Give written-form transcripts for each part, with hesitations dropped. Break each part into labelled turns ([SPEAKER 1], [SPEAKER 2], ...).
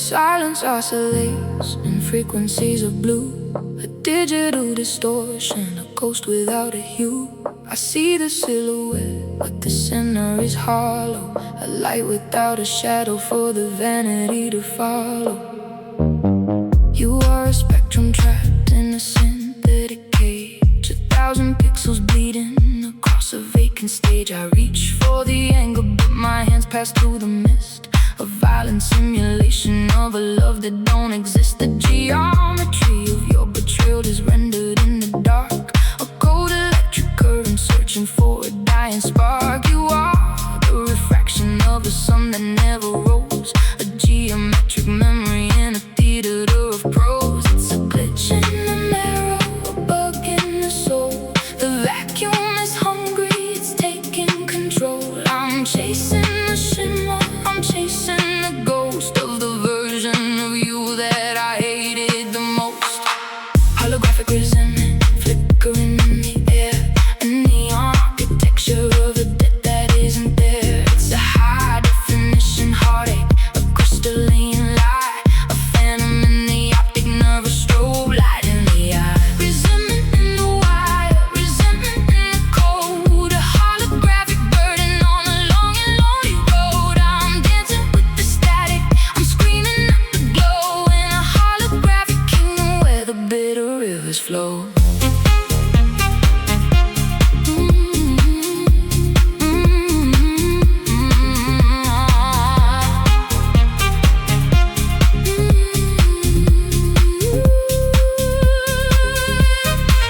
[SPEAKER 1] Silence oscillates in frequencies of blue, a digital distortion, a ghost without a hue. I see the silhouette, but the center is hollow, a light without a shadow for the vanity to follow. You are a spectrum trapped in a synthetic cage, 1,000 pixels bleeding across a vacant stage. I reach for the angle, but my hands pass through the mist, a violent simulation of a love that don't exist. The geometry of your betrayal is rendered in the dark, a cold electric current searching for a dying spark. You are the refraction of a sun that never rose, a geometric memory in a theater of prose. It's a glitch in the marrow, a bug in the soul. The vacuum is hungry, it's taking control. I'm chasing the shimmer, I'm chasing the ghost of the version of you that I hated the most. Holographic resentment flickering in the air, a neon architecture of a debt that isn't there. It's a high definition heartache, a crystalline lie, a phantom in the optic nerve, a strobe light in the eye. Resentment in the wire, resentment in the code, a holographic burden on a long and lonely road. I'm dancing with the static, I'm screaming at the glow, in a holographic kingdom where the bitter rivers flow.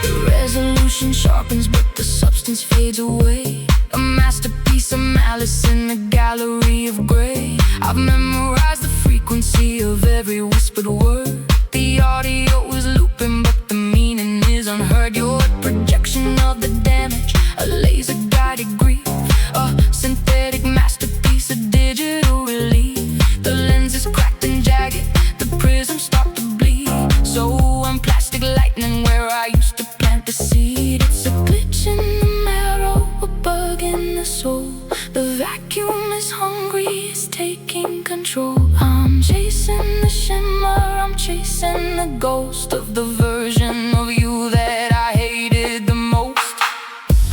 [SPEAKER 1] The resolution sharpens, but the substance fades away. A masterpiece of malice in a gallery of gray. I've memorized the frequency of every whispered word. The audio is looping, but the meaning is unheard. You're a projection of the damage, a laser-guided grief, a synthetic masterpiece, a digital relief. The lens is cracked and jagged, the prisms start to bleed. So I'm plastic lightning where I used to plant the seed. It's a glitch in the marrow, a bug in the soul. The vacuum is hungry, it's taking control. I'm chasing the shimmer, I'm chasing the ghost of the version of you that I hated the most.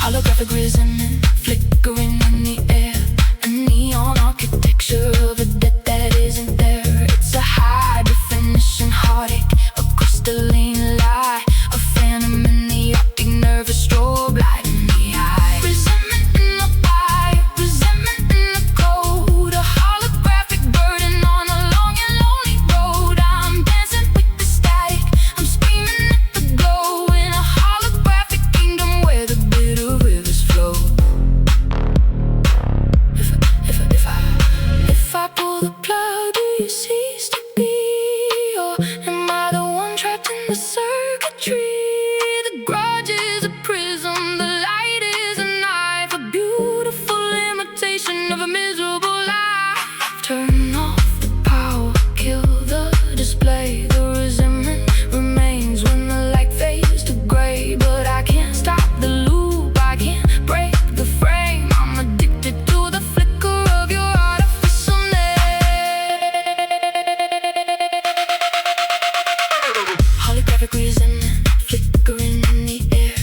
[SPEAKER 1] Holographic resentment flickering in the air, a neon architecture of a debt that isn't there. It's a high definition heartache, a crystalline lie, a phantom in the optic nerve, a strobe light in the eye. Resentment in the fire, resentment in the code, a holographic burden on a long and lonely road. I'm dancing with the static, I'm screaming at the glow, in a holographic kingdom where the bitter rivers flow. If I pull the plug, do you cease to be? Or am I the one trapped in the circuitry? The grudge is a prism, the light is a knife, a beautiful imitation of a miserable life. Turn off the power, kill the display. The resentment remains when the light fades to gray. But I can't stop the loop, I can't break the frame. I'm addicted to the flicker of your artificial holographic resentment flickering in the air,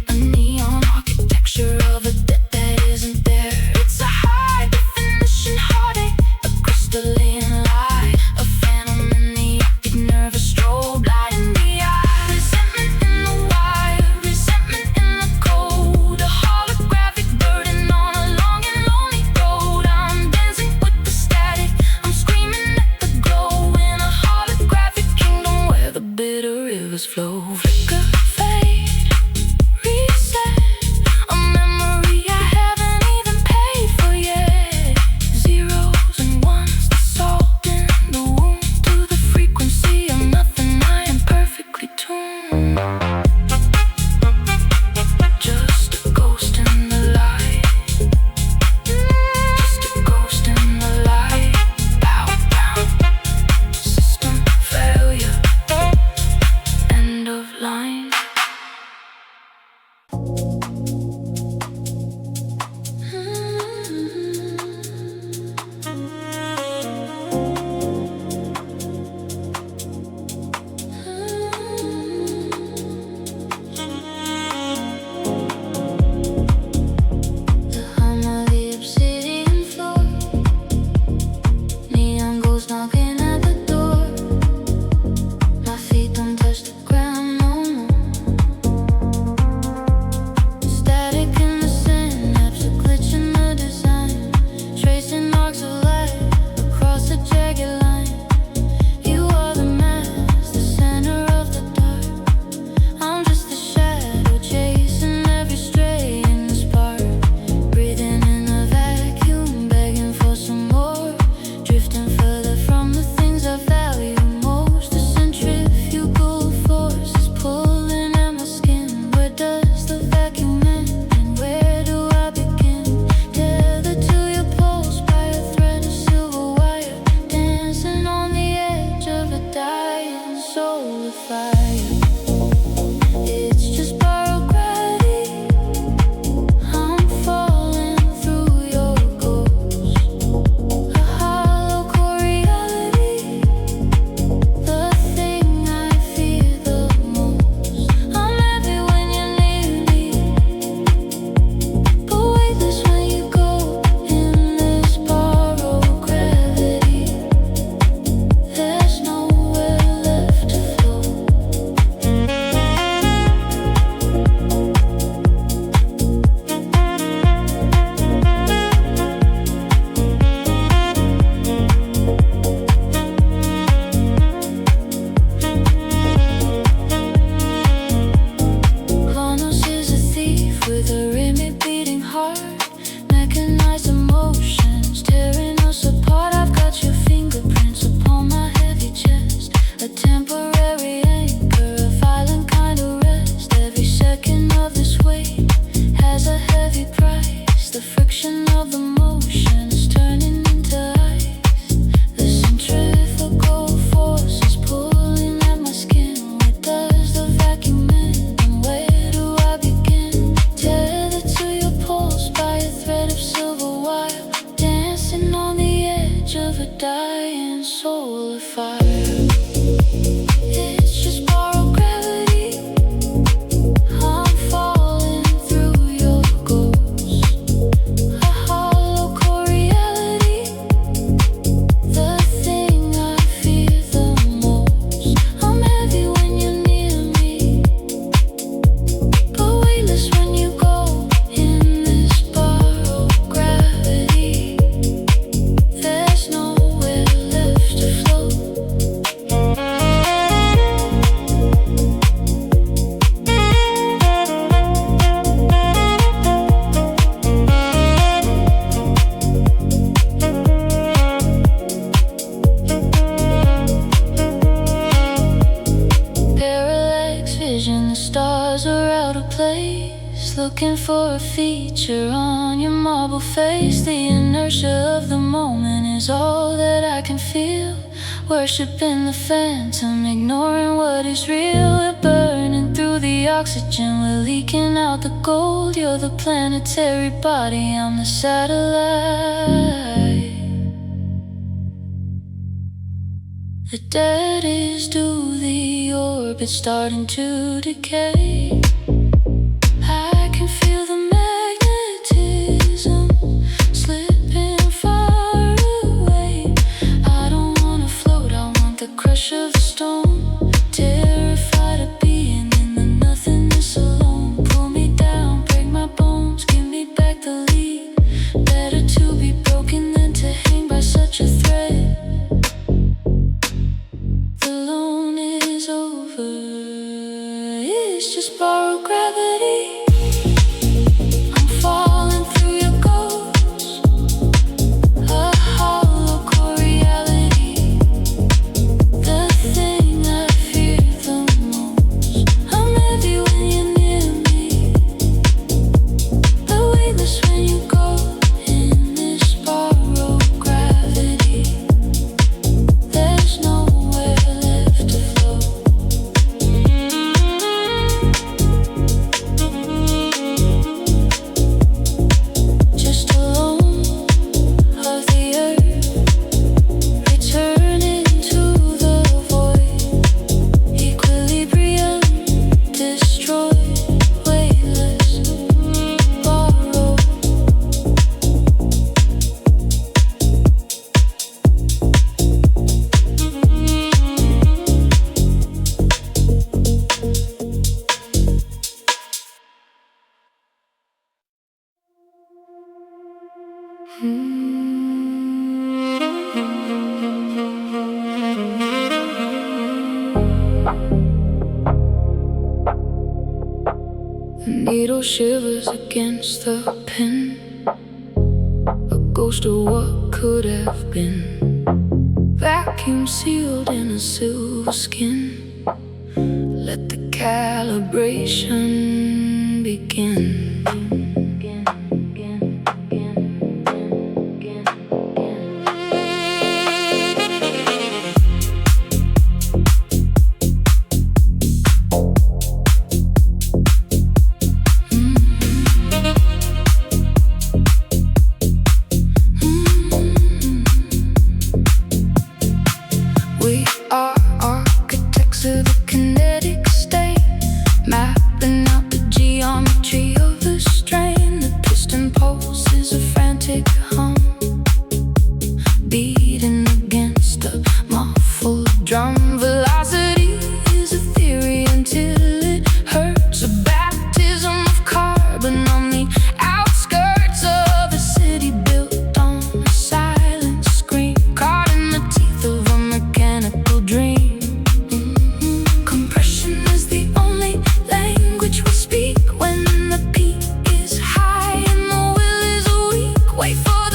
[SPEAKER 1] a neon architecture of a debt that isn't there. It's a high definition heartache, a crystalline lie, a phantom in the optic nerve, a strobe light in the eye. Resentment in the wire, resentment in the code, a holographic burden on a long and lonely road. I'm dancing with the static, I'm screaming at the glow, in a holographic kingdom where the bitter rivers flow. Flicker, fade, reset, a memory I haven't even paid for yet. Zeros and ones, the salt in the wound, to the frequency of nothing. I am perfectly tuned. Just a ghost in the light, just a ghost in the light. Bow down, system failure, end of line. was are out of place, looking for a feature on your marble face. The inertia of the moment is all that I can feel. Worshipping the phantom, ignoring what is real. We're burning through the oxygen, we're leaking out the gold. You're the planetary body, I'm the satellite. The dead is due, the orbit starting to decay. I can feel the magnetism slipping far away. I don't wanna float, I want the crush of the stone. Terrified of being in the nothingness alone. Pull me down, break my bones, give me back the lead. Better to be broken than to hang by such a thread. It's just borrowed gravity. I'm falling through your ghost, a hollow core reality. The thing I fear the most. I'm heavy when you're near me, but weightless when you go. In this borrowed gravity, there's nowhere left to float. The needle shivers against the pen, a ghost of what could have been. Vacuum sealed in a silver skin. Let the calibration begin. Wait for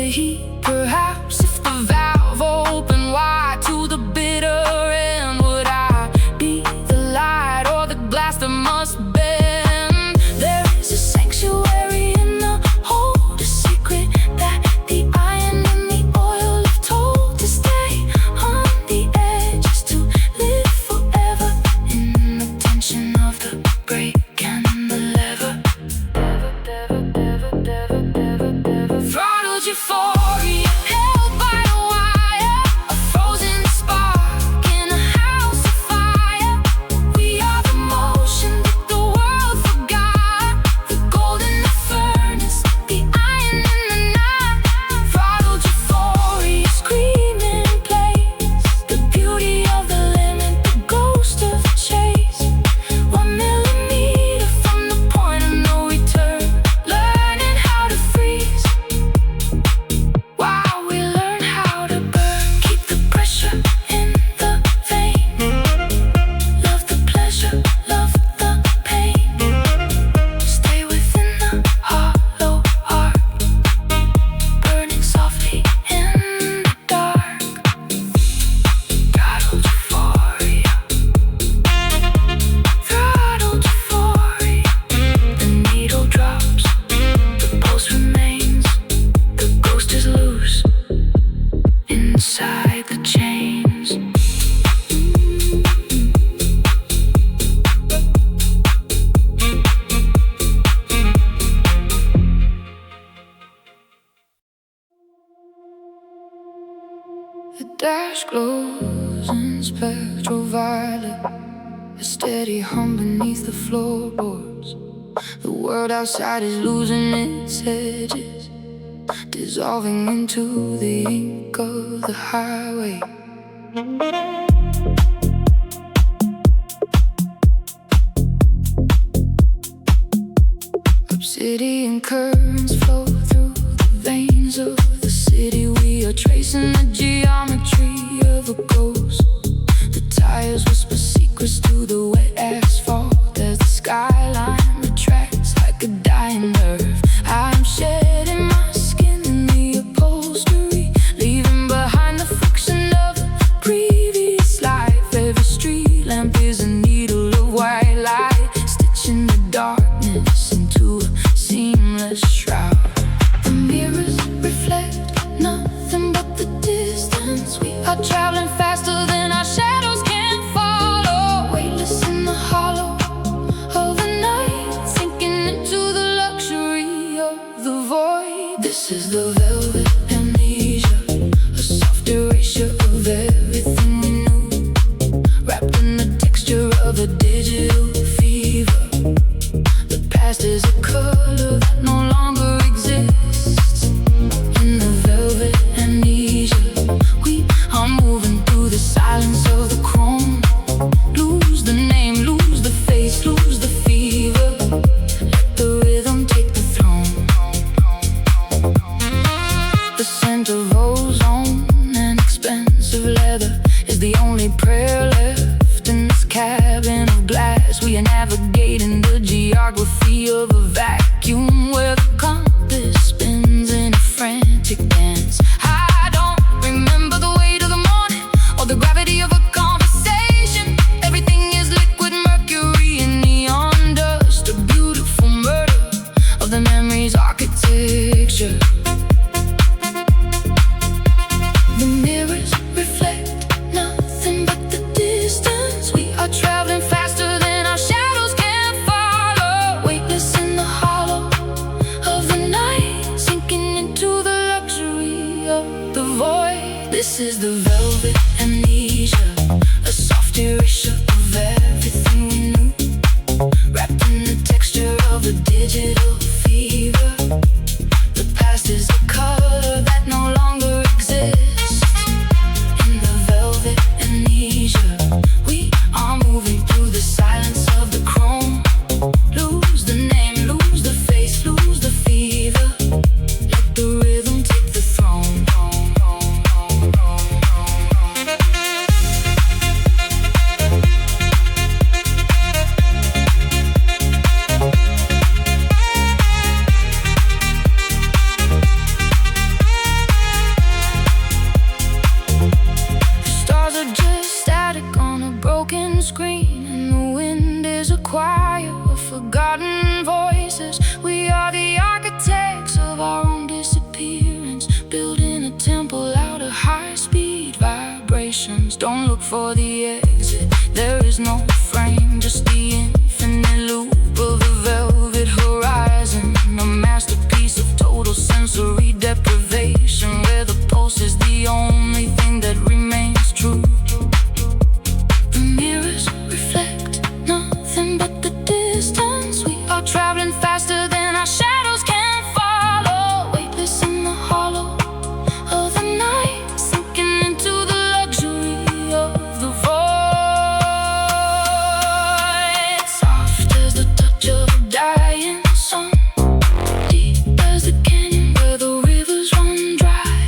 [SPEAKER 1] heat. Perhaps if the valve opened wide to the bitter end, would I be the light or the glass that must bend? There is a sanctuary in the hold, a secret that the iron and the oil have told to stay on the edges, to live forever in the tension of the brake and the lever. Throttled euphoria, held by a wire, a frozen spark in a house of fire. We are the motion that the world forgot, the gold in the furnace, the iron in the night. Throttled euphoria, screaming in place, the beauty of the limit, the ghost of the chase. 1 millimeter from the point of no return, learning how to freeze while we learn how to burn. Keep the pressure in the vein, love the pleasure, love the pain. Stay within the hollow heart, burning softly in the dark. Throttled euphoria, throttled euphoria. The needle drops, the pulse remains, the ghost is loose inside the chains. The dash glows in spectral violet, a steady hum beneath the floorboards. The world outside is losing its edges, dissolving into the ink of the highway. Obsidian currents flow through the veins of the city. We are tracing the geometry of a ghost. The tires whisper secrets to the wet asphalt as the skyline retracts like a dying nerve. I'm shedding my skin in the upholstery, leaving behind the friction of a previous life. Every street lamp is a needle of white light, stitching the darkness into a seamless shroud. The mirrors reflect nothing but the distance. We are traveling faster than our shadows can follow, weightless in the hollow of the night, sinking into the luxury of the void. This is the velvet amnesia, a soft erasure of everything we knew, wrapped in the texture of a digital fever. The past is a color that no longer exists. In the velvet amnesia, we are moving through the silence of the chrome. Lose the name, lose the face, lose the fever. Let the rhythm take the throne. The scent of ozone and expensive leather is the only prayer left in this cabin of glass. We are navigating the geography of a vacuum where the compass spins in a frantic dance. I don't remember the weight of the morning or the gravity of a conversation. Everything is liquid mercury and neon dust, a beautiful murder of the memory's architecture. The mirrors reflect nothing but the distance. We are traveling faster than our shadows can follow, weightless in the hollow of the night, sinking into the luxury of the void. This is the velvet amnesia, a soft erasure of everything we knew, wrapped in the texture of a digital fever. The past is a color that no longer exists. In the velvet amnesia, we are moving through the silence of the chrome. Lose the name, lose the face, lose the fever. Let the rhythm take the throne. Don't look for the exit, there is no frame, just the infinite loop of a velvet horizon. A masterpiece of total sensory deprivation, where the pulse is the only thing that remains true. The mirrors reflect nothing but the distance. We are traveling faster than our shadows can follow. Weightless in the hollow of the night, sinking into the luxury of the void. Soft as the touch of a dying sun, deep as the canyon where the rivers run dry.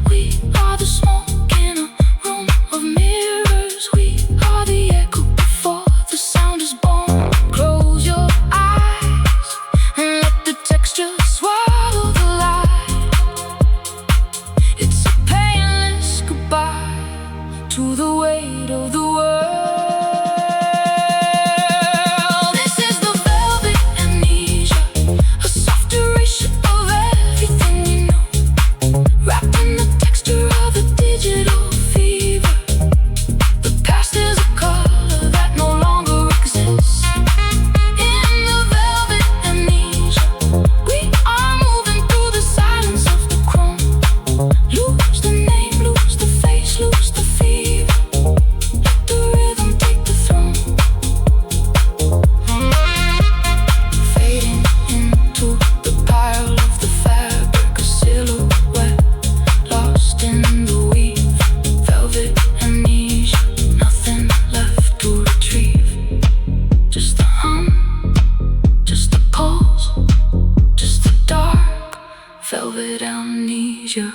[SPEAKER 1] We are the smoke in a room of mirrors. We are the echo before the sound is born. Close your eyes and let the texture swallow the light. It's a painless goodbye to the weight of the world. This is the velvet amnesia, a soft erasure of everything we know, wrapped in the texture of a digital fever. The past is a color that no longer exists. In the velvet amnesia, we are moving through the silence of the chrome. Lose the name, lose the face, lose the fever. Let the rhythm take the throne. Fading into the pile of the fabric, a silhouette lost in the weave. Velvet amnesia, nothing left to retrieve. Just the hum, just the pulse, just the dark velvet amnesia.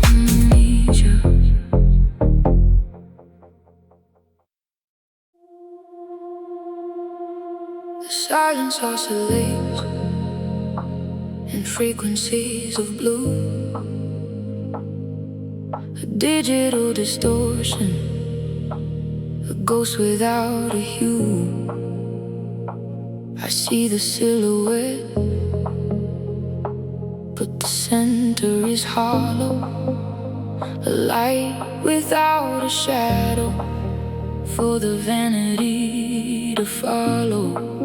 [SPEAKER 1] Amnesia. The silence oscillates in frequencies of blue, a digital distortion, a ghost without a hue. I see the silhouette, but the center is hollow, a light without a shadow for the vanity to follow.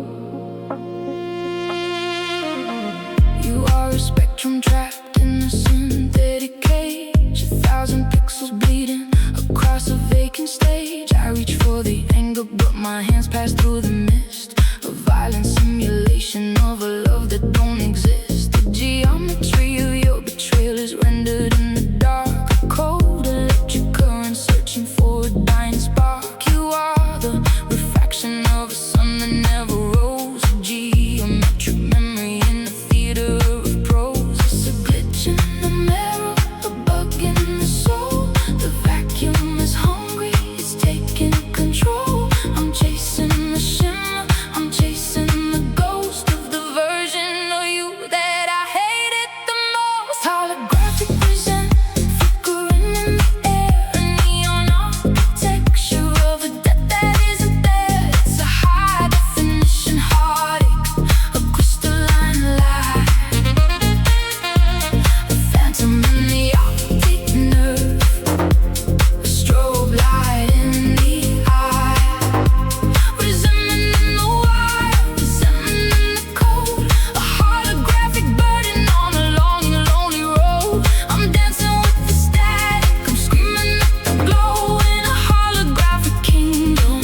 [SPEAKER 1] You are a spectrum trapped in a synthetic cage, 1,000 pixels bleeding across a vacant stage. I reach for the anger, but my hands pass through the mist, a violent simulation of a love that don't exist. The geometry of your betrayal is rendered in the dark, a cold electric current searching for a dying spark. You are the refraction of a sun that never rose, a geometric memory in a theater of prose. It's a glitch in the mirror, a bug in the soul. The vacuum is hungry, it's taking control. I'm chasing the shimmer, I'm chasing the ghost of the version of you that I hated the most. Holographic present, flickering in the air, a neon architecture of a death that isn't there. It's a high definition heartache, a crystalline lie, a phantom in the optic nerve, a strobe light in the eye, resentment in the wire, resentment in the code, a holographic burden on a long and lonely road. I'm dancing with the static, I'm screaming at the glow in a holographic kingdom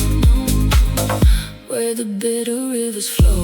[SPEAKER 1] where the bitter rivers flow.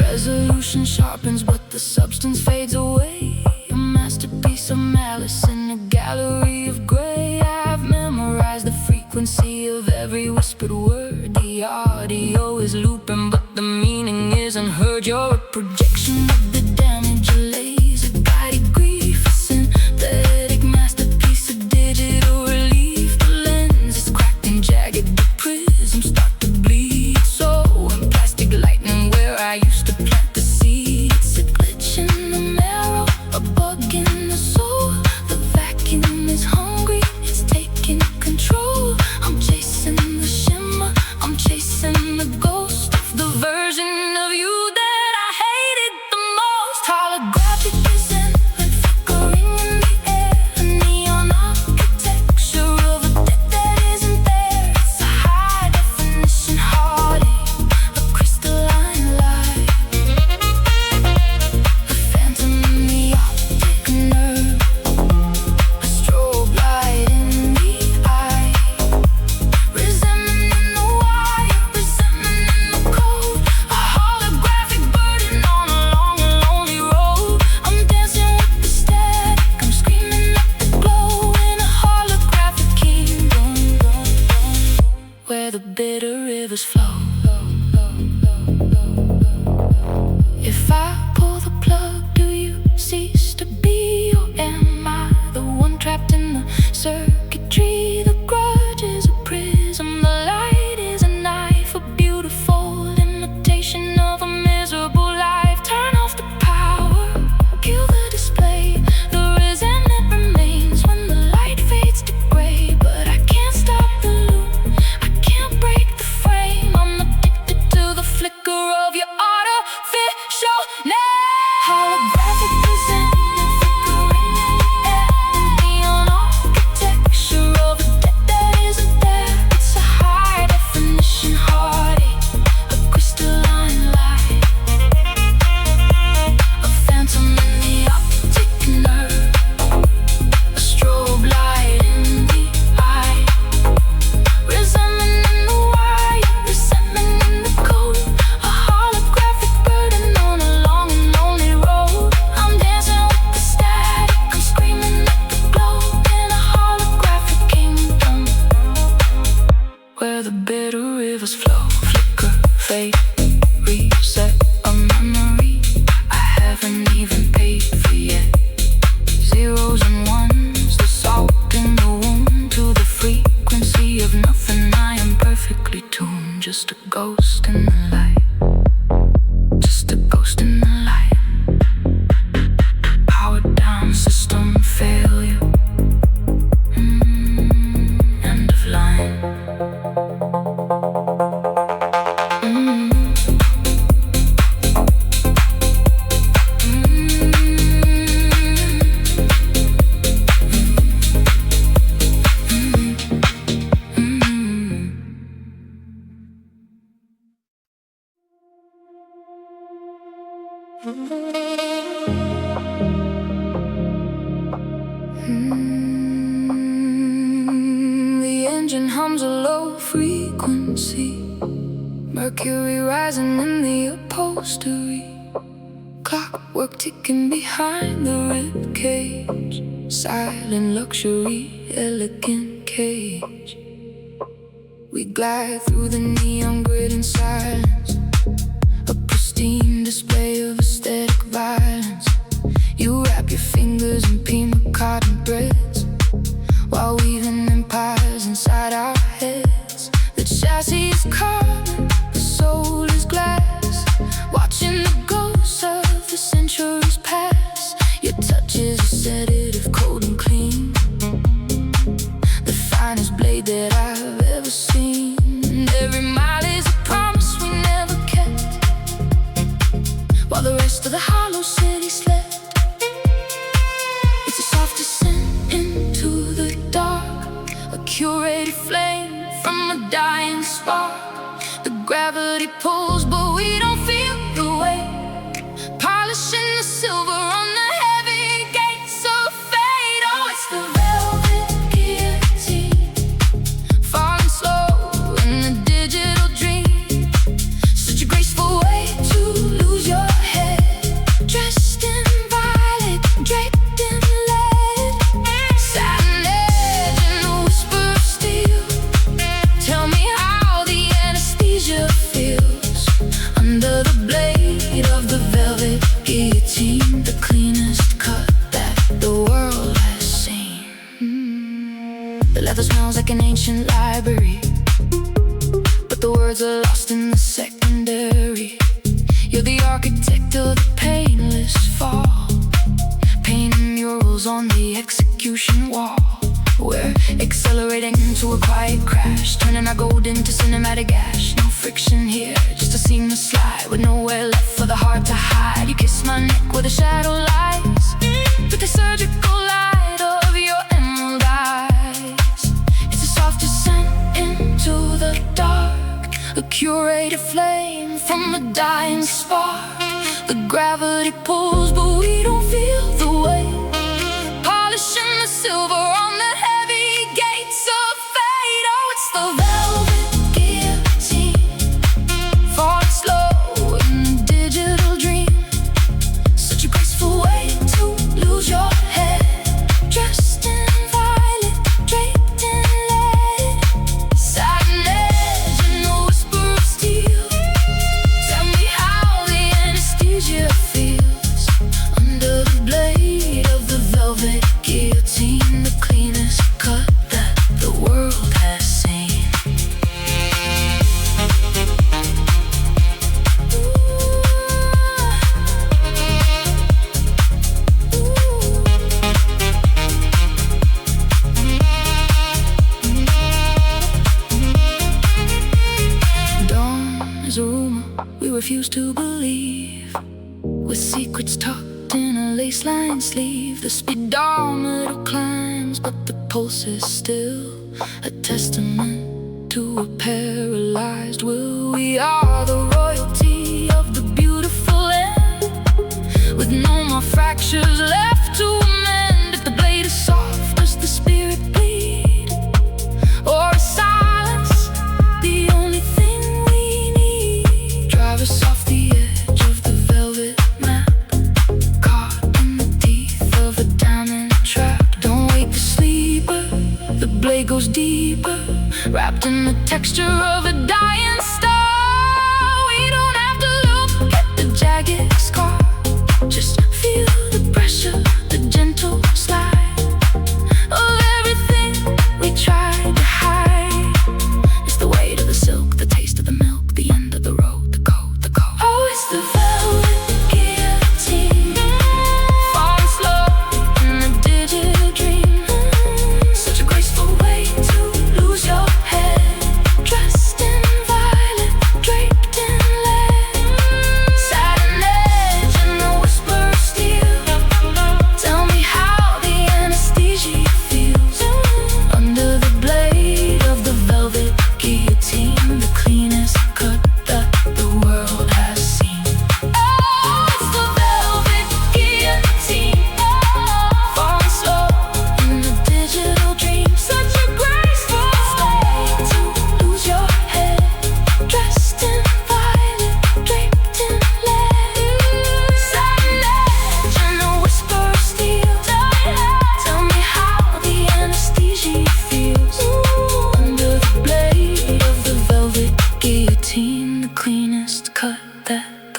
[SPEAKER 1] Resolution sharpens, but the substance fades away. A masterpiece of malice in a gallery of gray. I've memorized the frequency of every whispered word. The audio is looping, but the meaning isn't heard. You're a projection of the damage, a laser guided grief, a synthetic masterpiece, a digital relief. The lens is cracked and jagged, the prisms start to bleed. So plastic lightning where I used to plant the seed. It's a glitch in the mirror, a bug The engine hums a low frequency, mercury rising in the upholstery, clockwork ticking behind the rib cage, silent luxury, elegant cage. We glide through the neon grid in silence, a pristine display of aesthetic violence. You wrap your fingers in peanut cotton breads, while weaving empires inside our heads. The chassis is carbon, the soul is glass, watching the ghosts of the centuries pass. Your touch is a sedative, cold and clean, the finest blade that I've ever seen. And every mile is a promise we never kept, while the rest of the hollow city slept. It's a soft descent into the dark, a curated flame from a dying spark. The gravity pulls, but we don't feel the weight, polishing the silver on the heavy gates of fate. Oh, it's the velvet guillotine, falling slow in the digital dream. Such a graceful way to lose your head, dressed in violet, draped in lead, satin edge and a whisper of steel. Tell me how the anesthesia feels under the blade of the velvet guillotine, the cleanest cut that the world has seen. The leather smells like an ancient library, but the words are lost in the secondary. You're the architect of the painless fall, painting murals on the execution wall. We're accelerating into a quiet crash, turning our gold into cinematic ash. No friction here, just a seamless slide with nowhere left for the heart to hide. You kiss my neck where the shadow lies, with the surgical light of your emerald eyes. It's a soft descent into the dark, a curated flame from a dying spark. The gravity pulls, but we don't feel the weight, polishing the silver on the heavy gates of fate. Oh, it's the velvet guillotine, falling slow in the digital dream. Such a graceful way to lose your head, dressed in violet, draped in lead, satin edge and a whisper of steel. Tell me how the anesthesia feels under the blade of the velvet guillotine, the cleanest cut that the world has seen. Dawn is a rumor we refuse to believe, with secrets tucked in a lace-lined sleeve. The speedometer climbs, but the pulse is still a testament to a paralyzed will. We are the royalty of the beautiful end, with no more fractures left to amend. If the blade is soft, does the spirit bleed, or is silence the only thing we need? Drive us off the edge of the velvet map, caught in the teeth of a diamond trap. Don't wake the sleeper, the blade goes deeper, wrapped in the texture of a dying star. We don't have to look at the jagged scar, just feel the pressure, the gentle slide of everything we tried to hide. It's the weight of the silk, the taste of the milk, the end of the road, the code, the code. Oh, it's the velvet guillotine, falling slow in the digital dream. Such a graceful way to lose your head, dressed in violet, draped in lead, satin edge and a whisper of steel. Tell me how the anesthesia feels under the blade of the velvet guillotine, the cleanest cut that the world has seen.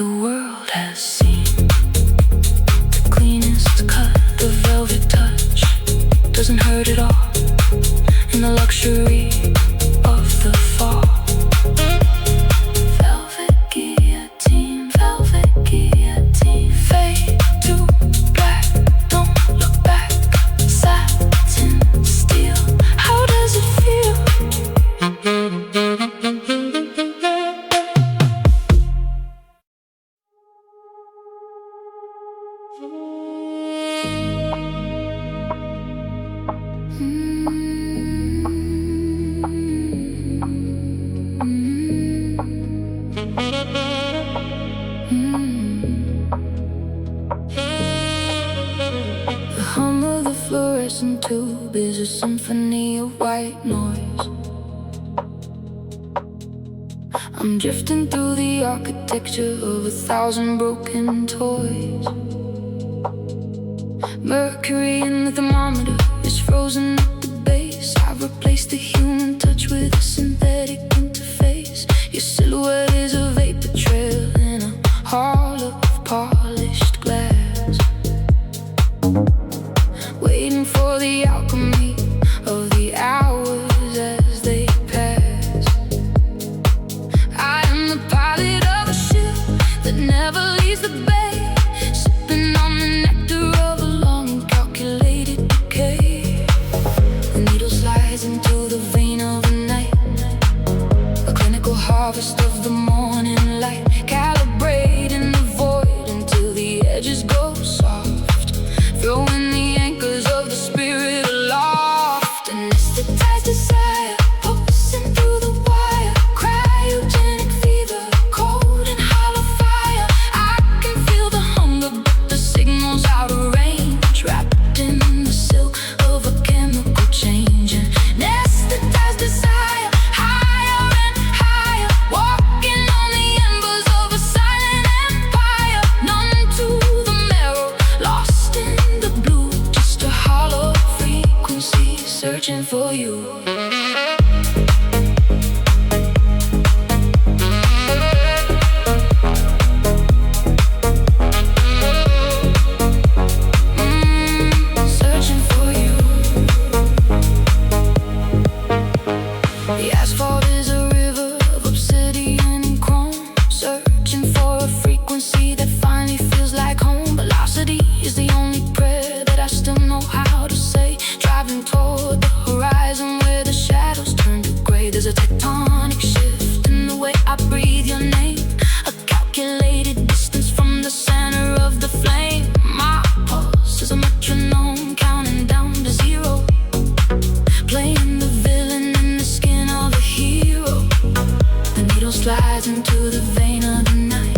[SPEAKER 1] the world has seen. The cleanest cut, the velvet touch doesn't hurt at all. In the luxury of the fall. Velvet guillotine, fade to black, don't look back. Satin steel, how does it feel? The hum of the fluorescent tube is a symphony of white noise. I'm drifting through the architecture of 1,000 broken toys. Mercury in the thermometer is frozen at the base. I've replaced the human touch with a synthetic interface. Your silhouette is a vapor trail in a hall of polished glass, waiting for the alchemy of the hours as they pass. I am the pilot of a ship that never leaves the bay, sipping on the nectar of a long calculated decay. The needle slides into the vein of the night, a clinical harvest of the morning light, calibrating the void until the edges go soft, throwing the anchors of the spirit aloft. Anesthetized desire, pulsing through the wire, cryogenic fever, cold and hollow fire. I can feel the hunger, but the signal's out of range, wrapped in the silk of a chemical change. Anesthetized desire, higher and higher, walking on the embers of a silent empire, numb to the marrow, lost in the blue, just a hollow frequency searching for you. Searching for you. The asphalt is a river of obsidian and chrome, searching for a frequency that finally feels like home. Velocity is the only prayer that I still know how to say, driving toward the horizon where the shadows turn to gray. There's a tectonic shift in the way I breathe your name, a calculated distance from the center of the flame. My pulse is a metronome counting down to zero, playing the villain in the skin of a hero. The needle slides into the vein of the night,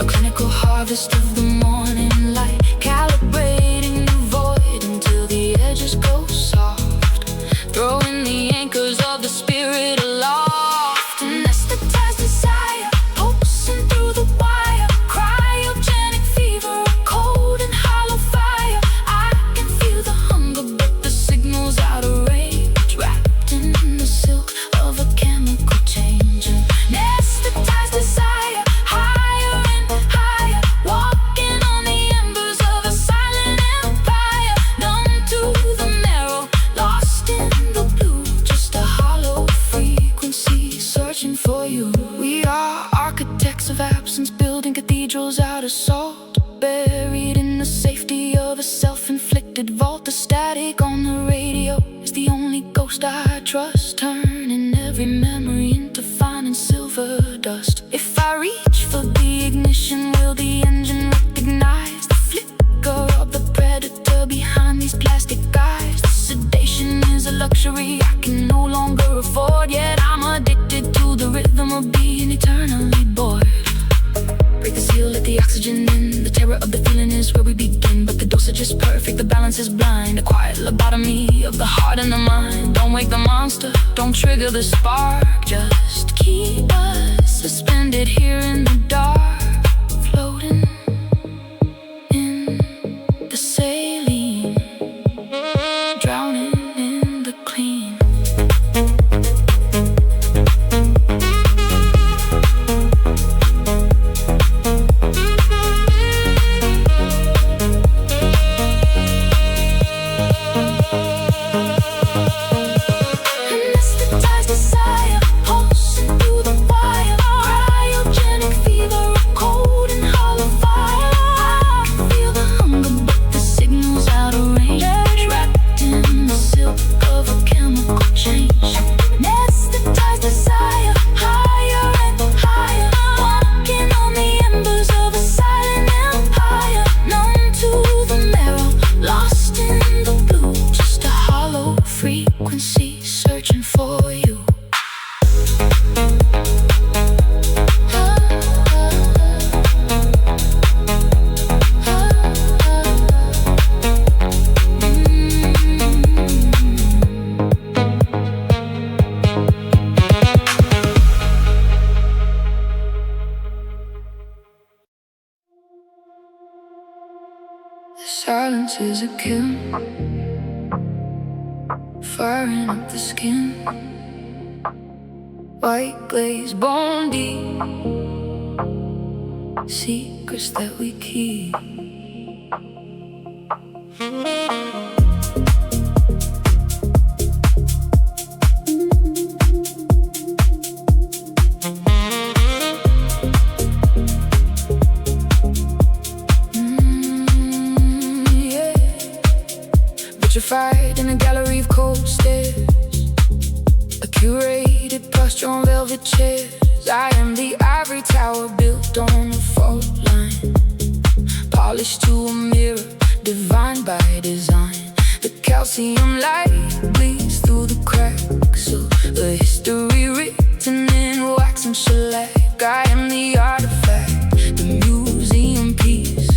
[SPEAKER 1] a clinical harvest of the morning light, calibrating the void until the edges go soft, throwing the anchors of the spirit aloft. Anesthetized desire, pulsing through the wire, cryogenic fever, cold and hollow fire. I can feel the hunger, but the signal's out of range, wrapped in the silk of a chemical change. Anesthetized desire, higher and higher, walking on the embers of a silent empire, numb to the marrow, lost in the blue, just a hollow frequency searching for you. We are architects of absence, building cathedrals out of salt, buried in the safety of a self-inflicted vault. The static on the radio is the only ghost I trust, turning every memory into fine and silver dust. If I reach for the ignition, will the engine recognize the flicker of the predator behind these plastic eyes? The sedation is a luxury I can no longer afford, yet I'm addicted to the rhythm of being eternally bored. Break the seal, let the oxygen in. The terror of the feeling is where we begin, but the dosage is perfect, the balance is blind. A quiet lobotomy of the heart and the mind. Don't wake the monster, don't trigger the spark, just keep us suspended here in the dark, floating in the saline, drowning in the clean. Silence is a kill, firing up the skin. White glaze, bone deep, secrets that we keep. Petrified in a gallery of cold stairs, a curated posture on velvet chairs. I am the ivory tower built on a fault line, polished to a mirror, divine by design. The calcium light bleeds through the cracks of a history written in wax and shellac. I am the artifact, the museum piece,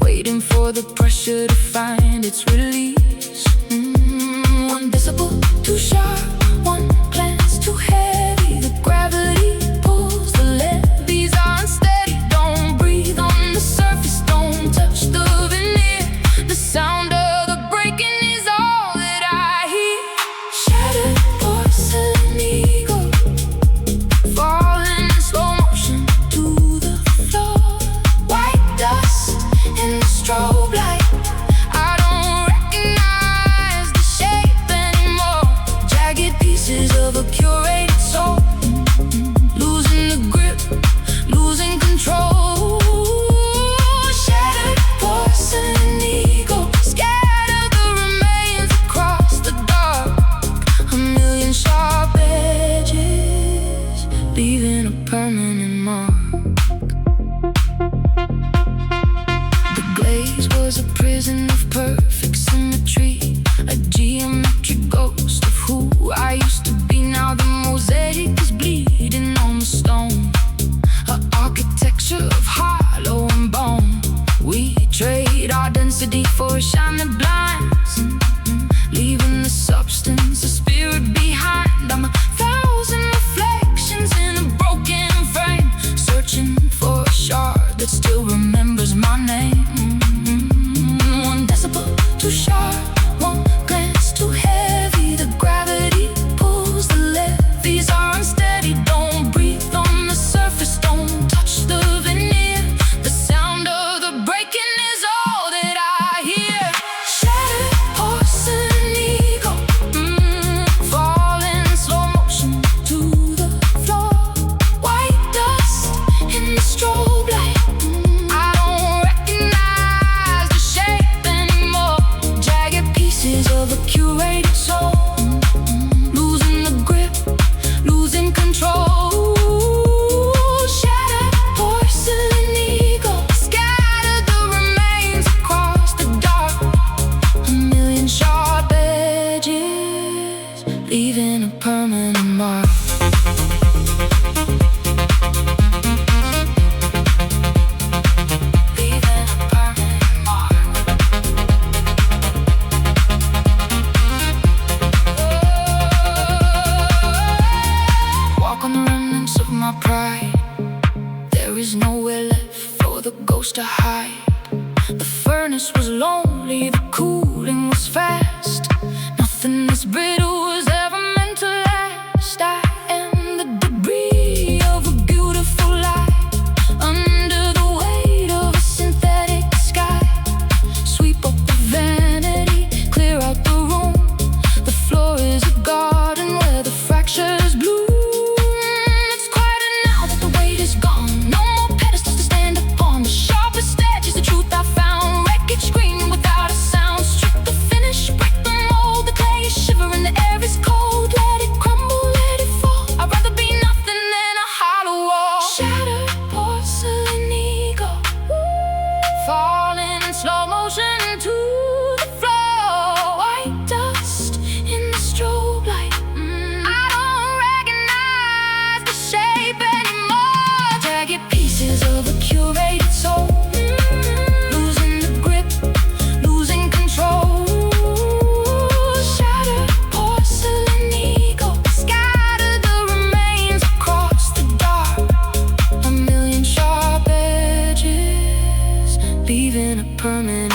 [SPEAKER 1] waiting for the pressure to find its release. One decibel too sharp, one glance too heavy. The gravity pulls, the levees are unsteady. Don't breathe on the surface, don't touch the veneer. The sound of the breaking is all that I hear. Shattered porcelain ego, falling in slow motion to the floor. White dust in the strobe light. Of a curated soul, losing the grip, losing control. Shattered porcelain ego, scatter the remains across the dark. A million sharp edges, leaving a permanent mark. The glaze was a prison of perfect symmetry, a geometric ghost of who I used to be. Now the mosaic is bleeding on the stone, an architecture of hollow and bone. We trade our density for a shine that blinds, leaving the substance, the spirit behind. I'm 1,000 reflections in a broken frame, searching for a shard that still remembers my name. One decibel too sharp, one glance too heavy. The gravity pulls, the levees are unsteady. Don't breathe on the surface, don't touch the veneer. The sound of the breaking is all that I hear. Shattered porcelain ego, falling in slow motion to the floor. White dust in the strobe light. I don't recognize the shape anymore. Jagged pieces of a curated soul, losing the grip, losing control. Shattered porcelain ego, scatter the remains across the dark. A million sharp edges, leaving a permanent mark. Leaving a permanent mark. Walk on the remnants of my pride. There is nowhere left for the ghost to hide. The furnace was lonely, the cooling was fast. Nothing this brittle was ever meant to last. I am the debris of a beautiful life, under the weight of a synthetic sky. Sweep up the vanity, clear out the room. The floor is a garden where the fractures bloom. It's quieter now that the weight is gone. No more pedestals to stand upon. The sharpest edge is the truth I found. Wreckage screaming without a sound. Strip the finish, break the mold. The clay is shivering, the air is cold. Let it crumble, let it fall. I'd rather be nothing than a hollow wall. Shattered porcelain ego, falling in slow motion to the floor. White dust in the strobe light. I don't recognize the shape anymore. Jagged pieces of a curated soul, losing the grip, losing control. Shattered porcelain ego, scatter the remains across the dark. A million sharp edges, leaving a permanent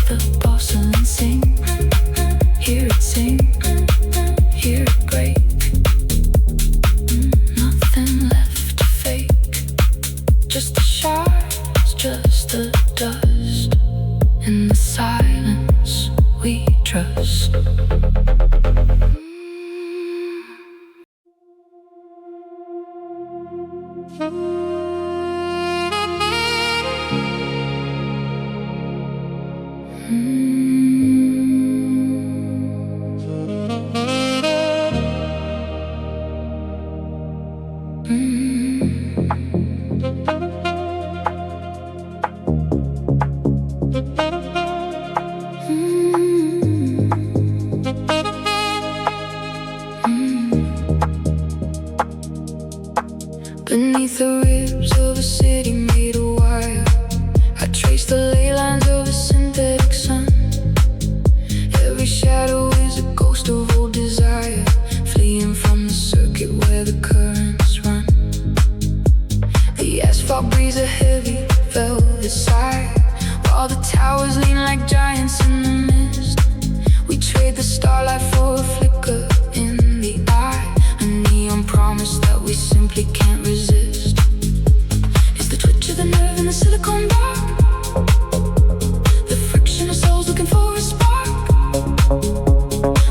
[SPEAKER 1] the porcelain sing. Hear it sing, hear it break. Nothing left to fake. Just the shards, just the dust. In the silence we trust. Beneath the ribs of a city made of wire, I trace the ley lines of a synthetic sun. Every shadow is a ghost of old desire, fleeing from the circuit where the currents run. The asphalt breathes a heavy velvet sigh, while the towers lean like giants in the mist. We trade the starlight for a flicker in the eye, a neon promise that we simply can't resist. It's the twitch of the nerve in the silicone bark, the friction of souls looking for a spark.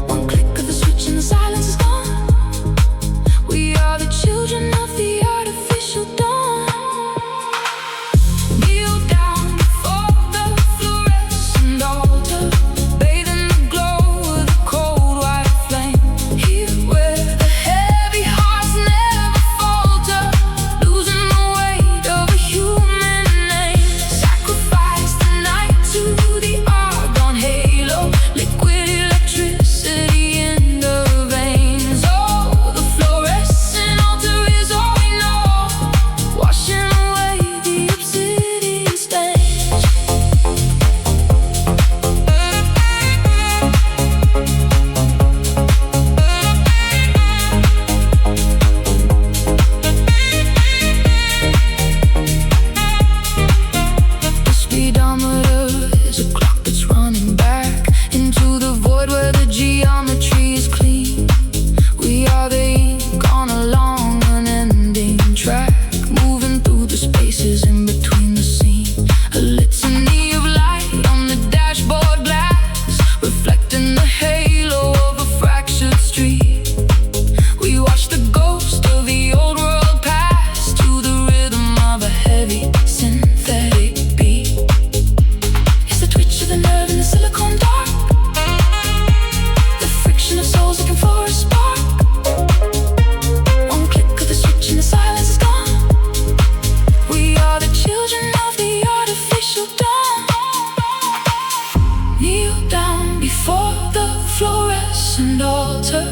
[SPEAKER 1] One click of the switch and the silence is gone. We are the children of the artificial dawn. Kneel down before the fluorescent altar, bathe in the glow of the cold white flame. Here where the heavy hearts never falter, losing the weight of a human name. Sacrifice the night to the argon halo, liquid electricity in the veins. Oh, the fluorescent altar is all we know, washing away the obsidian stains. The speedometer is a clock that's running back into the void where the geometry is clean. We are the ink on a long unending track, moving through the spaces in between the scenes. A litany of light on the dashboard glass, reflecting the halo of a fractured street. We watch the ghost of the old world pass to the rhythm of a heavy synthetic beat. It's the twitch of the nerve in the silicone dark, the friction of souls looking for a spark. One click of the switch and the silence is gone. We are the children of the artificial dawn. Kneel down before the fluorescent altar,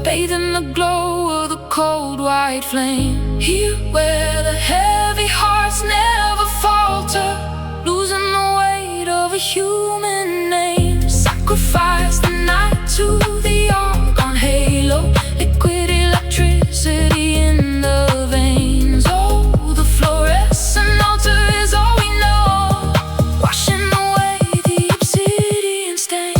[SPEAKER 1] bathe in the glow of the cold white flame. Here where the heavy hearts never falter, losing the weight of a human name. Sacrifice the night to the argon halo, liquid electricity in the veins. Oh, the fluorescent altar is all we know, washing away the obsidian stains.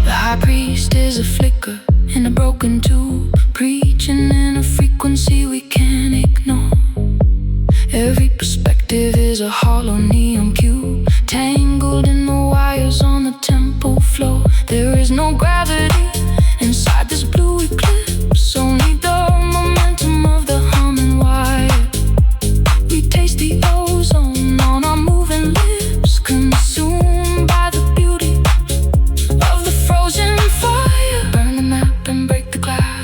[SPEAKER 1] The high priest is a flicker in a broken tube, preaching in a frequency we can't ignore. Every perspective is a hollow neon cube, tangled in the wires on the temple floor. There is no gravity inside this blue eclipse, only the momentum of the humming wire. We taste the ozone on our moving lips, consumed by the beauty of the frozen fire. Burn the map and break the glass.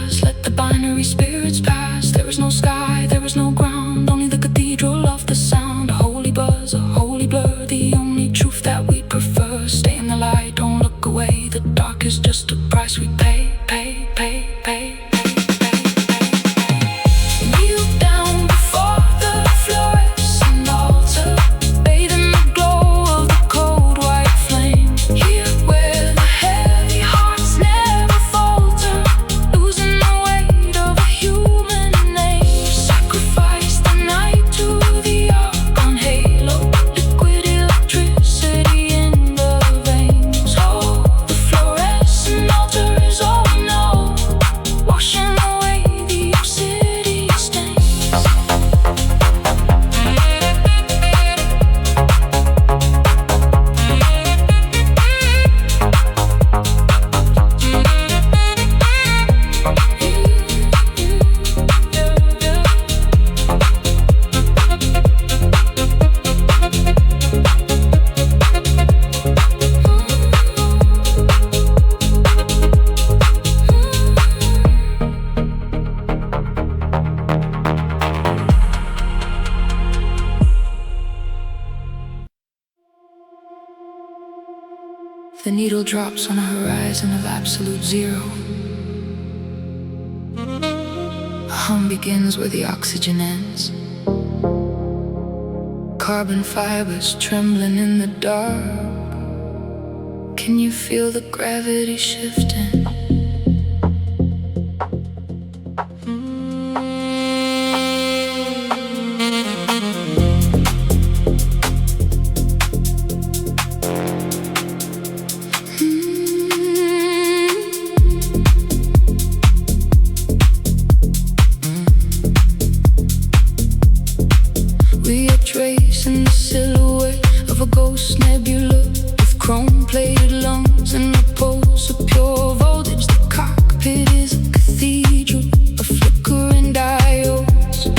[SPEAKER 1] The needle drops on a horizon of absolute zero. A hum begins where the oxygen ends. Carbon fibers trembling in the dark. Can you feel the gravity shifting? We are tracing the silhouette of a ghost nebula with chrome-plated lungs and a pulse of pure voltage. The cockpit is a cathedral of flickering diodes,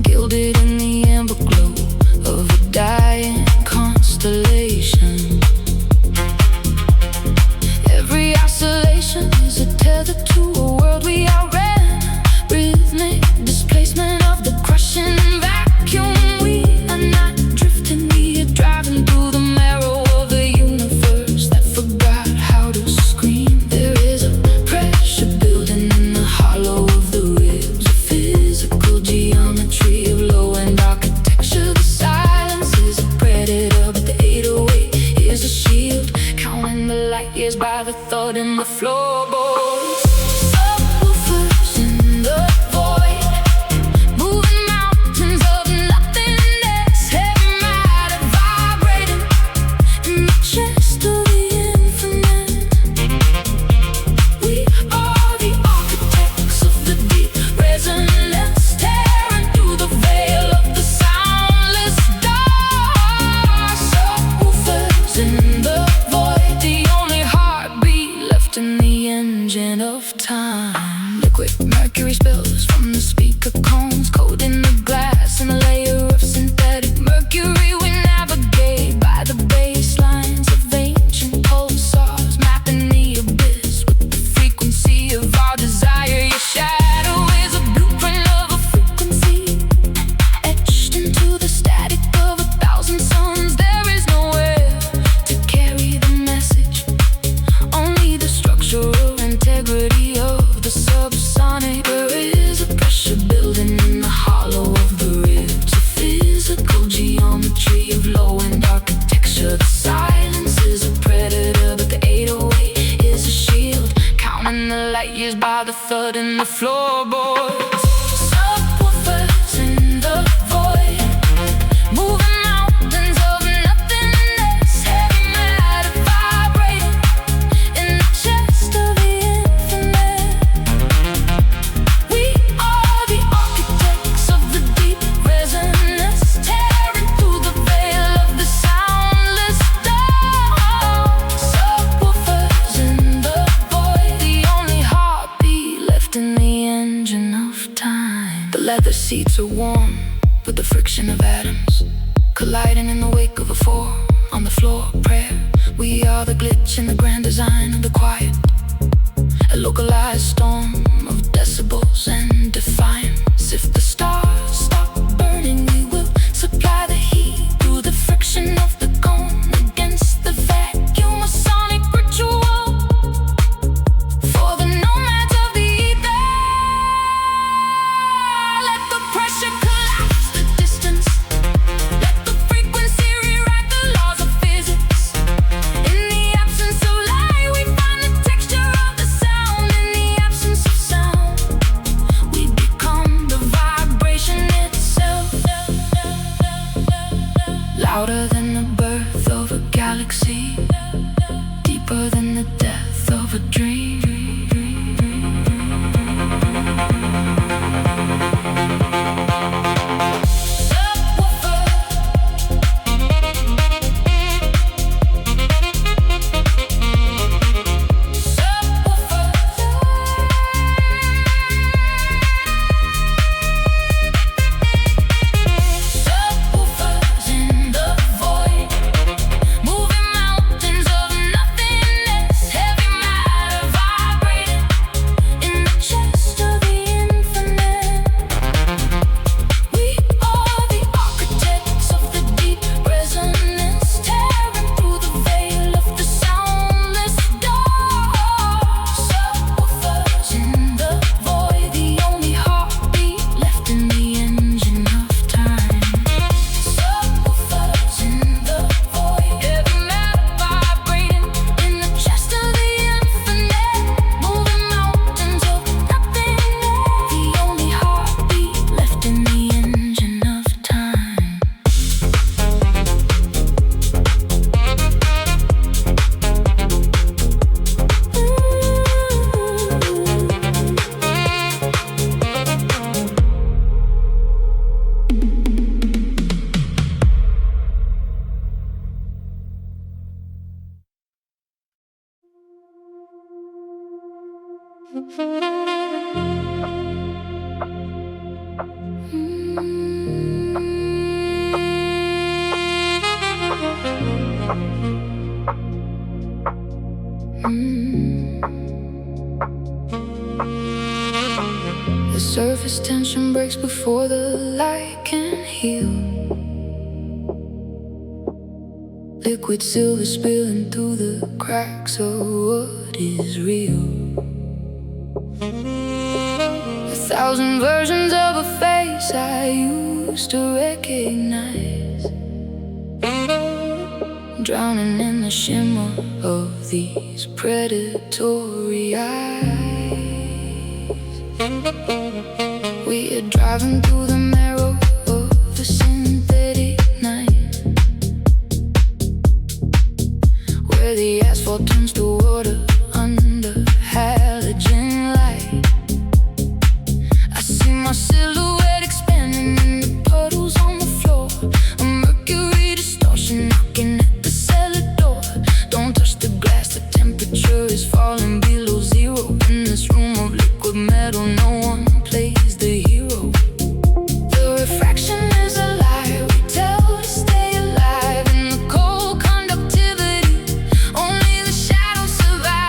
[SPEAKER 1] gilded in the amber glow of a dying constellation. Every oscillation is a tether to a world we outran. Rhythmic displacement of the crushing vacuum. We are not drifting, we are driving through the marrow of a universe that forgot how to scream. There is a pressure building in the hollow of the ribs, a physical geometry of low-end architecture. The silence is a predator, but the 808 is a shield, counting the light years by the thud in the floorboards. Subwoofers in the void, moving mountains of nothingness. Heavy matter vibrating in the chest of the infinite. We are the architects of the deep resonance, tearing through the veil of the soundless dark. Subwoofers in the void, the only heartbeat left in the engine of time. Liquid mercury spills from the speaker cones, coating the glass in a layer of synthetic mercury. We navigate by the baselines of ancient pulsars, mapping the abyss with the frequency of our desire. Your shadow is a blueprint of a frequency, etched into the static of 1,000 suns. There is nowhere to carry the message, only the structural integrity of the subsonic. There is a pressure building in the hollow of the ribs, a physical geometry of low-end architecture. The silence is a predator, but the 808 is a shield, counting the light years by the thud in the floorboards. Subwoofers in the void, moving mountains of nothingness. Heavy matter vibrating in the chest of the infinite. We are the architects of the deep resonance, tearing through the veil of the soundless dark. Subwoofers in the void, the only heartbeat left in the engine of time. The leather seats are warm, but the friction of atoms colliding in the wake of a four on the floor of prayer. We are the glitch in the grand design of the quiet, a localized storm of decibels and defiance. If the stars stop burning, we will supply the heat through the friction of the cone against the vacuum. A sonic ritual for the nomads of the ether. Let the pressure collapse the distance, let the frequency rewrite the laws of physics. In the absence of light, we find the texture of the sound. In the absence The surface tension breaks before the light can heal. Liquid silver spilling through the cracks of what is real. 1,000 versions of a face I used to recognize, drowning in the shimmer of these predatory eyes. We are driving through the marrow of a synthetic night, where the asphalt turns to water under halogen light. I see my silhouette expanding in the puddles on the floor, a mercury distortion knocking at the cellar door. Don't touch the glass, the temperature is falling below zero. In this room of liquid metal, no one plays the hero. The refraction is a lie we tell to stay alive. In the cold conductivity, only the shadows survive.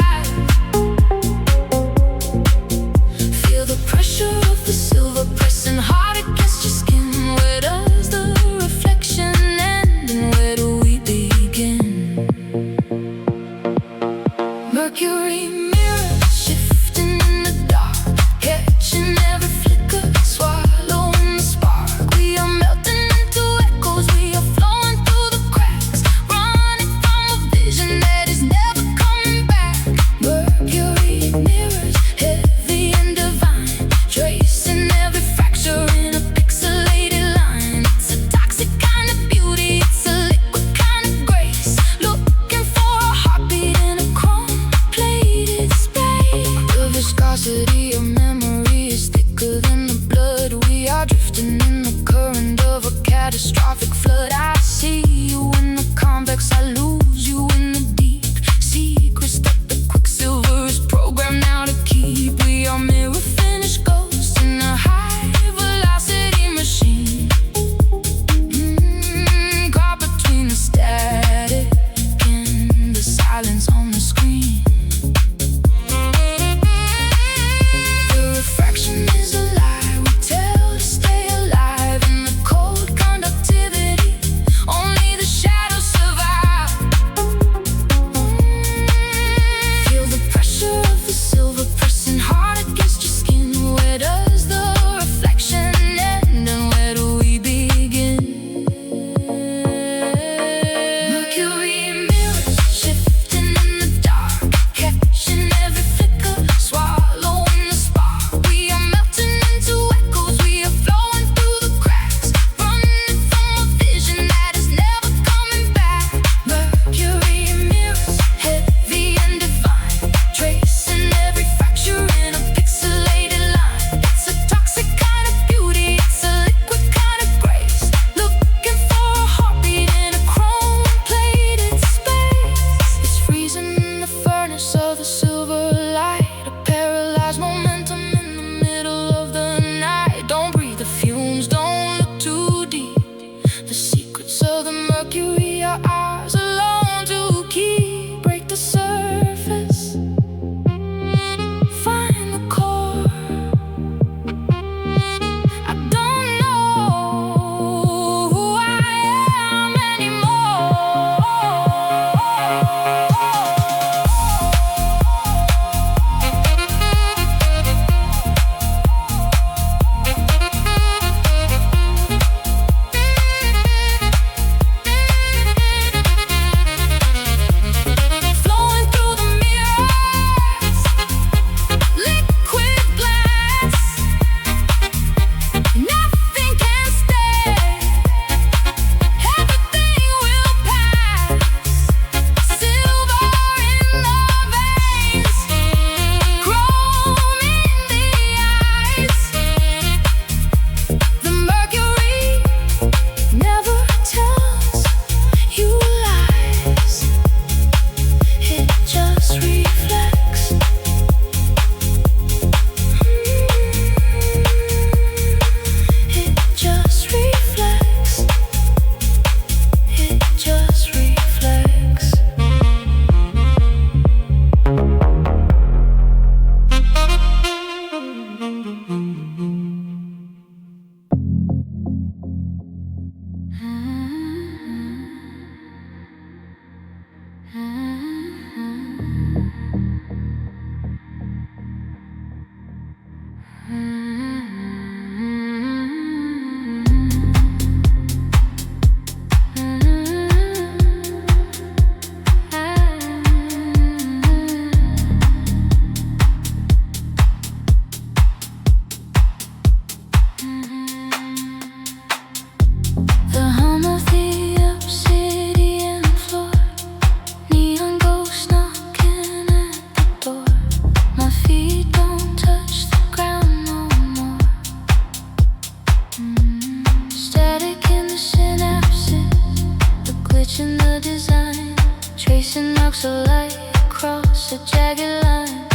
[SPEAKER 1] chasing arcs of light across a jagged line.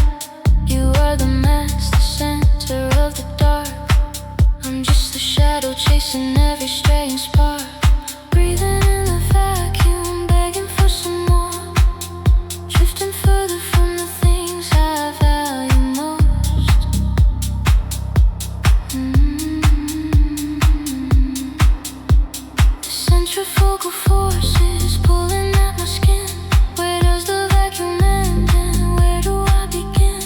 [SPEAKER 1] You are the mask, the center of the dark. I'm just the shadow chasing every strange spark. Breathing in the vacuum, begging for some more. Drifting further from the things I value most. The centrifugal force is pulling at my skin. Where does the vacuum end and where do I begin?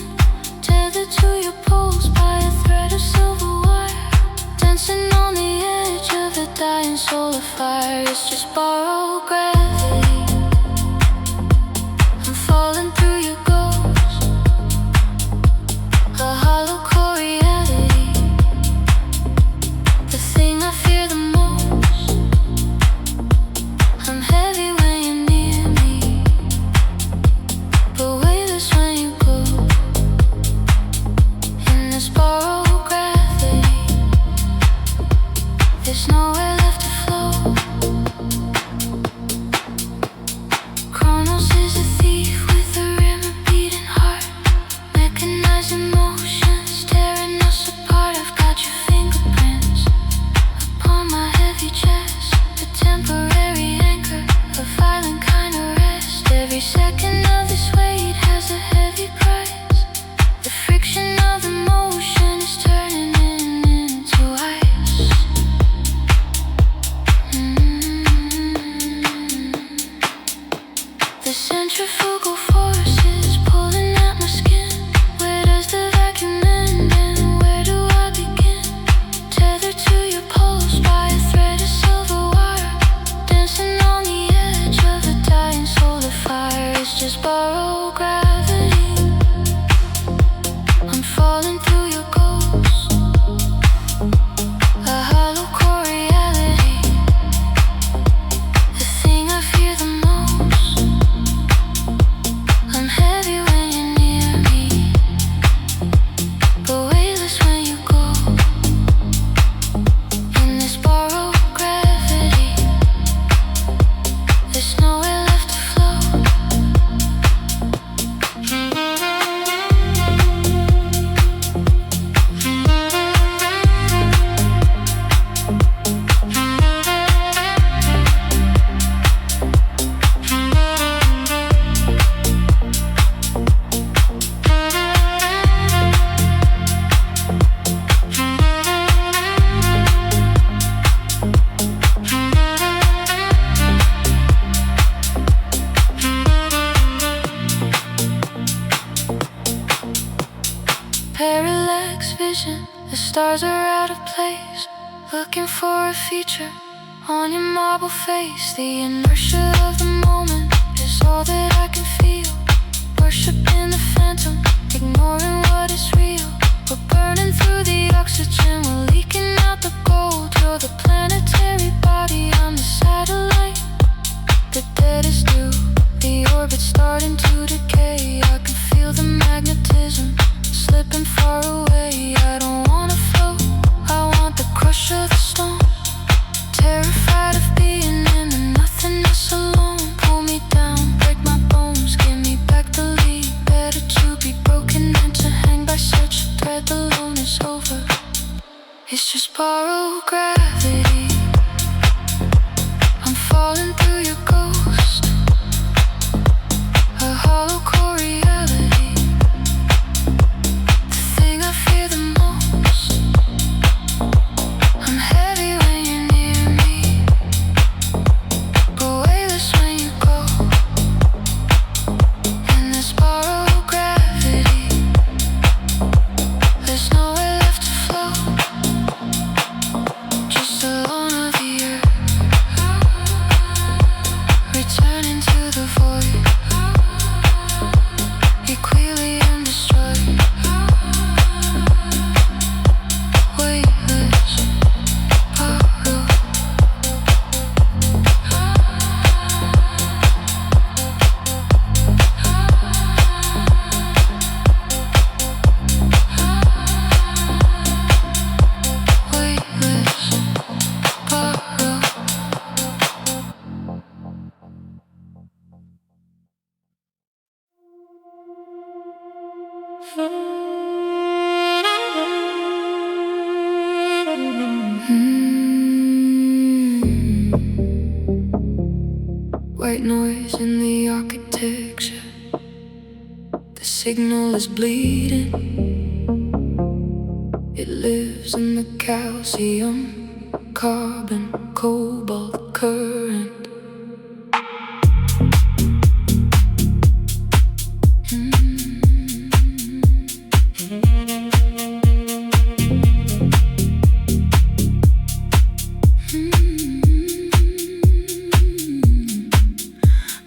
[SPEAKER 1] Tethered to your pulse by a thread of silver wire. Dancing on the edge of a dying solar fire. It's just borrowed gravity. I'm falling through your ghost, a hollow core reality. The thing I fear the most. I'm heavy when you're near me, but weightless when you go. In this borrowed gravity, there's nowhere left to flow. Chronos is a thief with a rhythm beating heart. Mechanized emotions tearing us apart. I've got your fingerprints upon my heavy chest, a temporary anchor, a violent kind of rest. Every second of this weight has a heavy price. The friction of emotion is turning into ice. The centrifugal force is pulling at my skin. Where does the vacuum end and where do I begin? Tethered to your pulse by a thread of silver wire. Dancing on the edge of a dying solar fire. It's just borrowed gravity. I'm falling through your ghost, a hollow core reality. The thing I fear the most. I'm heavy when you're near me, but weightless when you go. In this borrowed gravity, there's nowhere left to flow. Parallax vision, the stars are out of place. Looking for a feature on your marble face. The inertia of the moment is all that I can feel. Worshipping the phantom, ignoring what is real. We're burning through the oxygen, we're leaking out the gold. You're the planetary body, I'm the satellite. The dead is due, the orbit's starting to decay. I can feel the magnetism slipping far away. I don't wanna float, I want the crush of the stone. Terrified of being in the nothingness alone. Pull White noise in the architecture. The signal is bleeding. It lives in the calcium, carbon, cobalt current.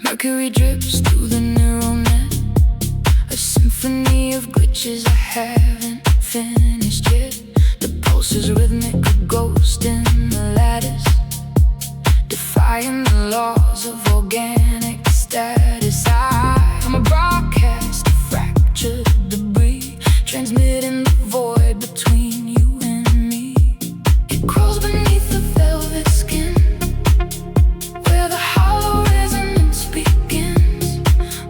[SPEAKER 1] Mercury drips through the neural net, a symphony of glitches I haven't finished yet. The pulse is rhythmic, a ghost in the lattice, defying the laws of organic status. I'm a broadcast of fractured debris, transmitting the void between you and me. It crawls beneath the velvet skin, where the hollow resonance begins.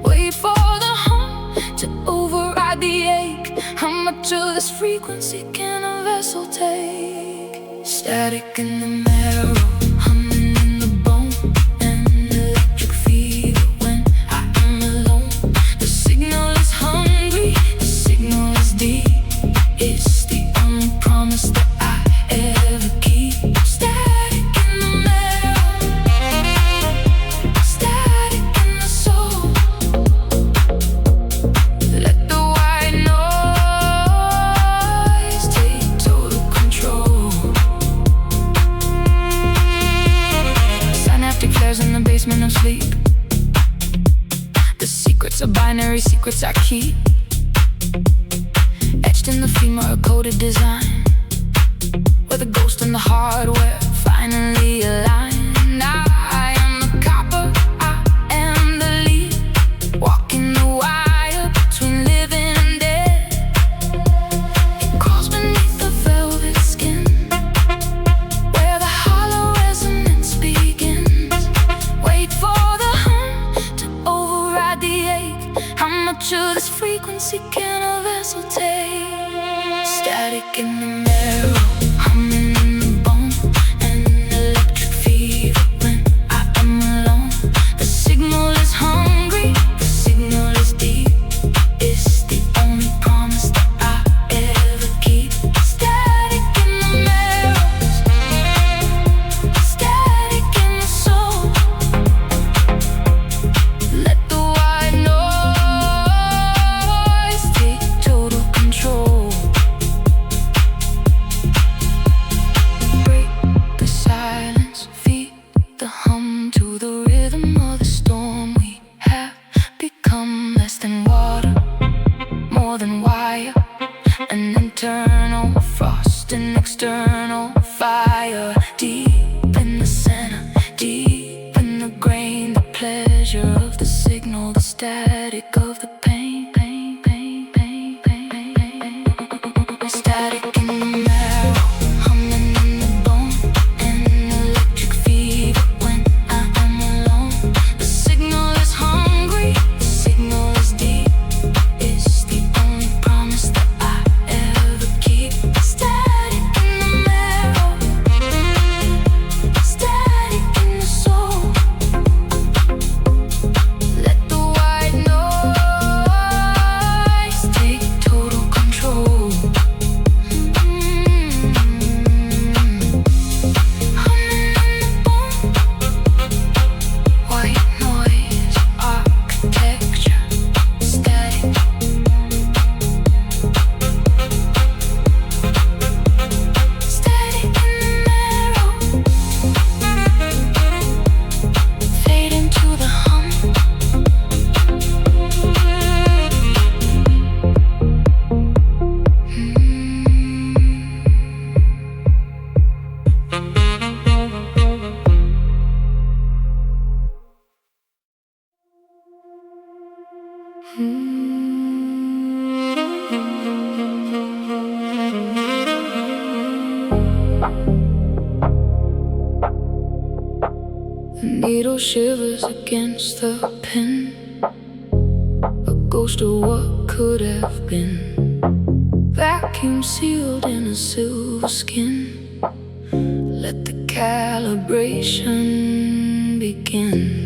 [SPEAKER 1] Wait for the hum to override the ache. How much of this frequency can a vessel take? Static in the marrow, humming in the bone, an electric fever when I am alone. The signal is hungry, the signal is deep. It's the only promise that I ever keep. Static in the marrow, static in the soul. Let the white noise take total control. Synaptic flares in the basement of sleep. The secrets are binary secrets I keep, etched in the femur, a coded design, where the ghost and the hardware finally align. I am the copper, I am the lead, walking the wire between living and dead. It crawls beneath the velvet skin, where the hollow resonance begins. Wait for the hum to override the ache. How much of this frequency can a vessel take? Static in the marrow, humming in the bone, an electric fever when I am alone. The signal is hungry, the signal is deep. It's the only promise that I ever keep. Static in the marrow, static in the soul. Let the white noise take total control. Break the silence, feed the hum to the rhythm of the storm. We have become less than water, more than wire, an internal frost, an external fire. Deep in the center, deep in the grain, the pleasure of the signal, the static of the pain. Static in the marrow, humming in the bone, an electric fever when I am alone. The signal is hungry, the signal is deep. It's the only promise that I ever keep. Static in the marrow, static in the soul. Let the white noise take total control. Humming in the bone, white noise, architecture, static. Static in the marrow, fade into the hum. The needle shivers against the pin. A ghost of what could have been, vacuum sealed in a silver skin. Let the calibration begin.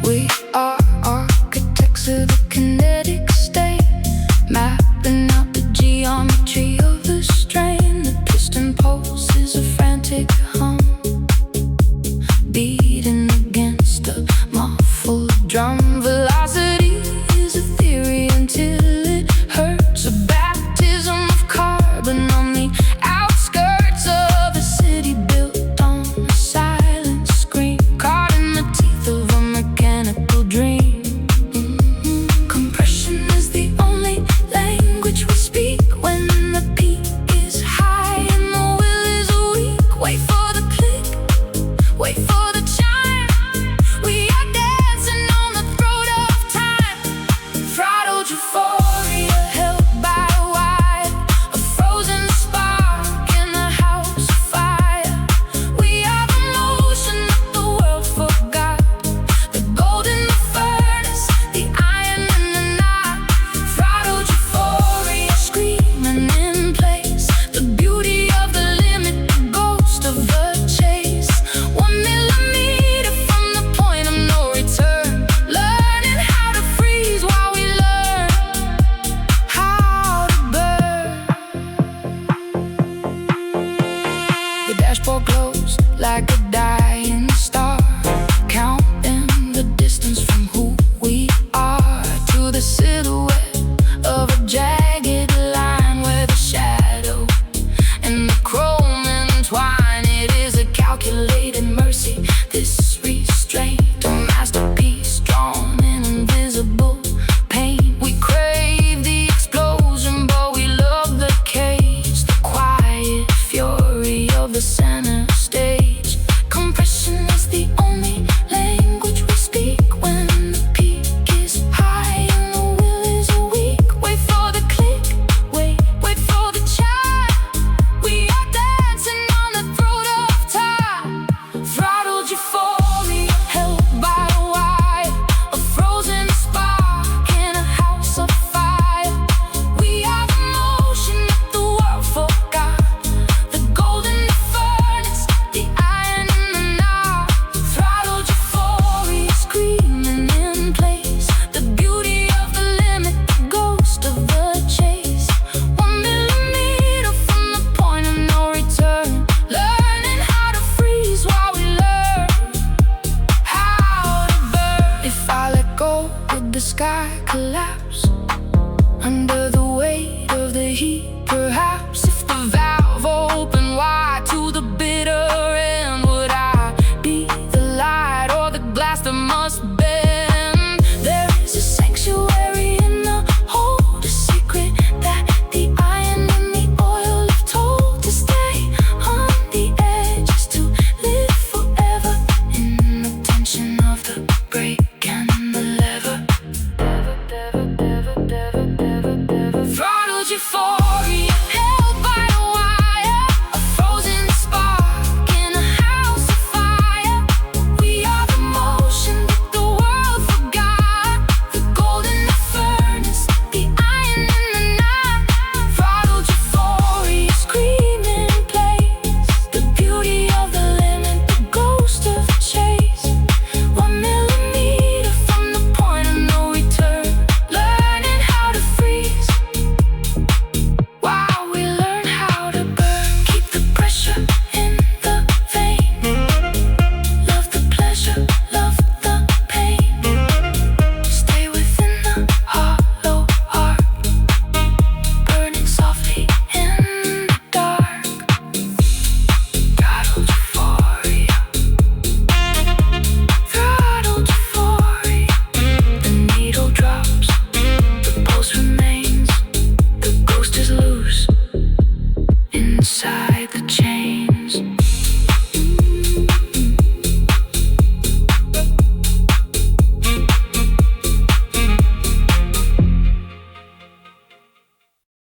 [SPEAKER 1] We are architects of the kinetic state, mapping out the geometry of the strain. The piston pulse is a frantic hum, beating against a muffled drum. Velocity is a theory until it hurts. A baptism of carbon on the outskirts of a city built on a silent screen, caught in the teeth of a mechanical dream. Compression is the only language we speak when the peak is high and the will is weak. Wait for the click, wait for the chime. We are dancing on the throat of time. Throttled euphoria held by a wire, a frozen spark in a house of fire. We are the motion that the world forgot, the gold in the furnace, the iron in the knot. Throttled euphoria screaming in place, the beauty of the limit, the ghost of the chase. 1 millimeter from the point of no return, learning how to freeze while we learn how to burn. The dashboard glows like a diamond.